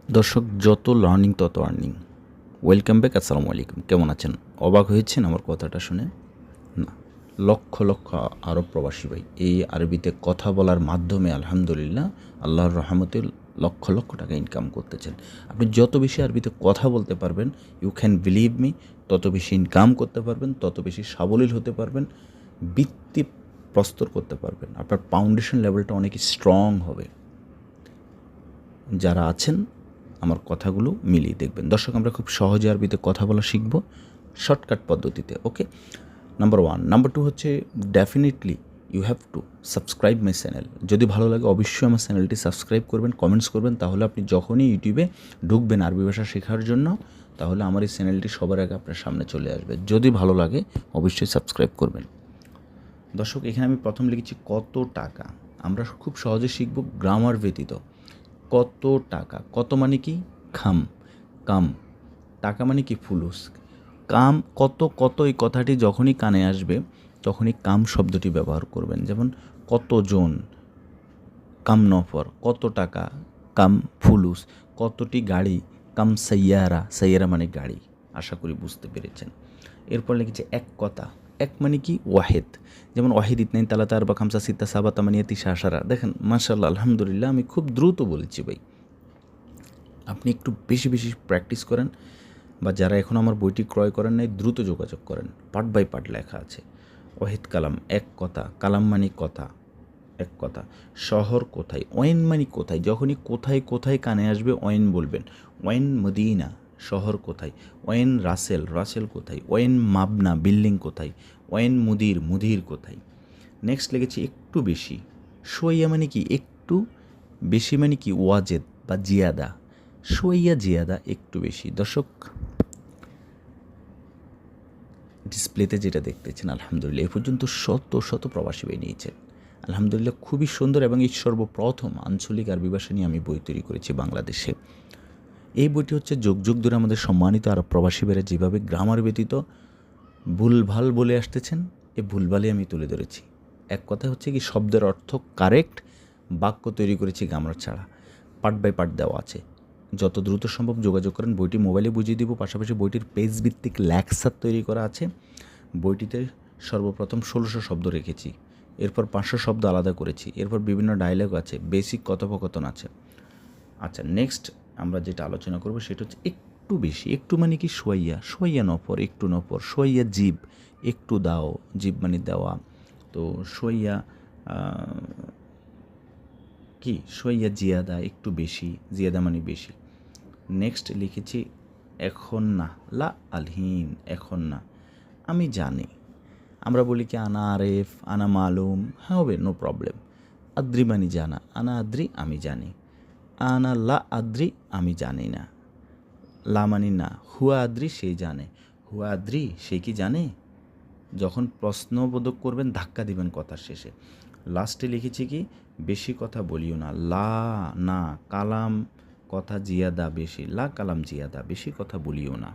দর্শক, যত লার্নিং তত আর্নিং। Welcome back. আসসালামু আলাইকুম। কেমন আছেন? অবাক হয়েছেন আমার কথাটা শুনে? না, লক্ষ লক্ষ আরব প্রবাসী ভাই এই আরবিতে কথা বলার মাধ্যমে আলহামদুলিল্লাহ আল্লাহর রহমতে লক্ষ লক্ষ টাকা ইনকাম করতেছেন। আপনি যত বেশি আরবিতে কথা বলতে পারবেন, ইউ ক্যান বিলিভ মি, তত বেশি ইনকাম করতে পারবেন, তত বেশি সাবলীল হতে পারবেন, বৃত্তি প্রস্তর করতে পারবেন। আপনার ফাউন্ডেশন লেভেলটা অনেক স্ট্রং হবে। যারা আছেন আমার কথাগুলো মিলিয়ে দেখবেন। দর্শক, আমরা খুব সহজে আরবিতে কথা বলা শিখব শর্টকাট পদ্ধতিতে। ওকে, নাম্বার 1। নাম্বার 2 হচ্ছে definitely you have to subscribe my channel. যদি ভালো লাগে অবশ্যই আমার চ্যানেলটি সাবস্ক্রাইব করবেন, কমেন্টস করবেন। তাহলে আপনি যখনই ইউটিউবে ঢুকবেন আরবি ভাষা শেখার জন্য, তাহলে আমার এই চ্যানেলটি সবার আগে আপনার সামনে চলে আসবে। যদি ভালো লাগে অবশ্যই সাবস্ক্রাইব করবেন। দর্শক, এখানে আমি প্রথম লিখেছি কত টাকা। আমরা খুব সহজে শিখব গ্রামার ব্যতীত। কত টাকা, কত মানে কি খাম, কাম, টাকা মানে কি ফুলুস, কাম কত, কত এই কথাটি যখনই কানে আসবে তখনই কাম শব্দটি ব্যবহার করবেন। যেমন কতজন, কাম নফর, কত টাকা, কাম ফুলুস, কতটি গাড়ি, কাম সাইয়ারা, সাইয়ারা মানে গাড়ি। আশা করি বুঝতে পেরেছেন। এরপর লিখেছে এক কথা। এক মানে কি ওয়াহেদ। যেমন ওয়াহিদ ইতনাইন তালাতা আরবা খামসা সিত্তা সাবা তামানিয়া তিসা আশারা। দেখেন মাশাআল্লাহ আলহামদুলিল্লাহ আমি খুব দ্রুত বলেছি ভাই। আপনি একটু বেশি বেশি প্র্যাকটিস করেন, বা যারা এখন আমার বইটি ক্রয় করেন নাই দ্রুত যোগাযোগ করেন। পার্ট বাই পার্ট লেখা আছে। ওয়াহিদ কালাম, এক কথা। কালাম মানে কথা, এক কথা। শহর কোথায়, ওয়েন মানে কোথায়। যখনই কোথায় কোথায় কানে আসবে ওয়েন বলবেন। ওয়েন মদিনা, শহর কোথায়। ওয়েন রাসেল, রাসেল কোথায়। ওয়েন মাবনা, বিল্ডিং কোথায়। ওয়েন মুদির, মুদির কোথায়। নেক্সট লিখেছি একটু বেশি। শোয়া মানে কি একটু, বেশি মানে কি ওয়াজেদ বা জিয়াদা। শোয়া জিয়াদা, একটু বেশি। দর্শক, ডিসপ্লেতে যেটা দেখতেছেন আলহামদুলিল্লাহ এ পর্যন্ত শত শত প্রবাসী বই নিয়েছেন। আলহামদুলিল্লাহ খুবই সুন্দর, এবং এই সর্বপ্রথম আঞ্চলিক আরবি ভাষা নিয়ে আমি বই তৈরি করেছি বাংলাদেশে। এই বইটি হচ্ছে যুগ যুগ ধরে আমাদের সম্মানিত আরব প্রবাসী বেড়ে যেভাবে গ্রামার ব্যতীত ভুলভাল বলে আসতেছেন, এই ভুলভালই আমি তুলে ধরেছি। এক কথা হচ্ছে কি শব্দের অর্থ কারেক্ট, বাক্য তৈরি করেছি গ্রামার ছাড়া। পার্ট বাই পার্ট দেওয়া আছে। যত দ্রুত সম্ভব যোগাযোগ করেন। বইটি মোবাইলে বুঝিয়ে দিব, পাশাপাশি বইটির পেজ ভিত্তিক লেকচার তৈরি করা আছে। বইটিতে সর্বপ্রথম 1600 শব্দ রেখেছি, এরপর 500 শব্দ আলাদা করেছি, এরপর বিভিন্ন ডায়লগ আছে, বেসিক কথোপকথন আছে। আচ্ছা, নেক্সট আমরা যেটা আলোচনা করব সেটা হচ্ছে একটু বেশি। একটু মানে কি সোয়াইয়া, সোয়াইয়া নফর, একটু নফর। সোয়াইয়া জিব, একটু দাও, জিব মানে দেওয়া। তো সোয়াইয়া কি, সোয়াইয়া জিয়াদা, একটু বেশি। জিয়াদা মানে বেশি। নেক্সট লিখেছি এখন না, লা আলহিন, এখন না। আমি জানি। আমরা বলি কি আনা আরেফ, আনা মালুম, হ্যাঁ হবে, নো প্রবলেম। আদ্রি মানে জানা, আনা আদ্রি আমি জানি। আনা লা আদ্রি আমি জানি না। লা মানে না। হুয়া আদ্রি সে জানে। হুয়া আদ্রি সে কি জানে। যখন প্রশ্নবোধক করবেন ধাক্কা দিবেন কথার শেষে। লাস্টে লিখেছি কি বেশি কথা বলিও না। লা না কালাম, কথা জিয়াদা বেশি। লা কালাম জিয়াদা, বেশি কথা বলিও না।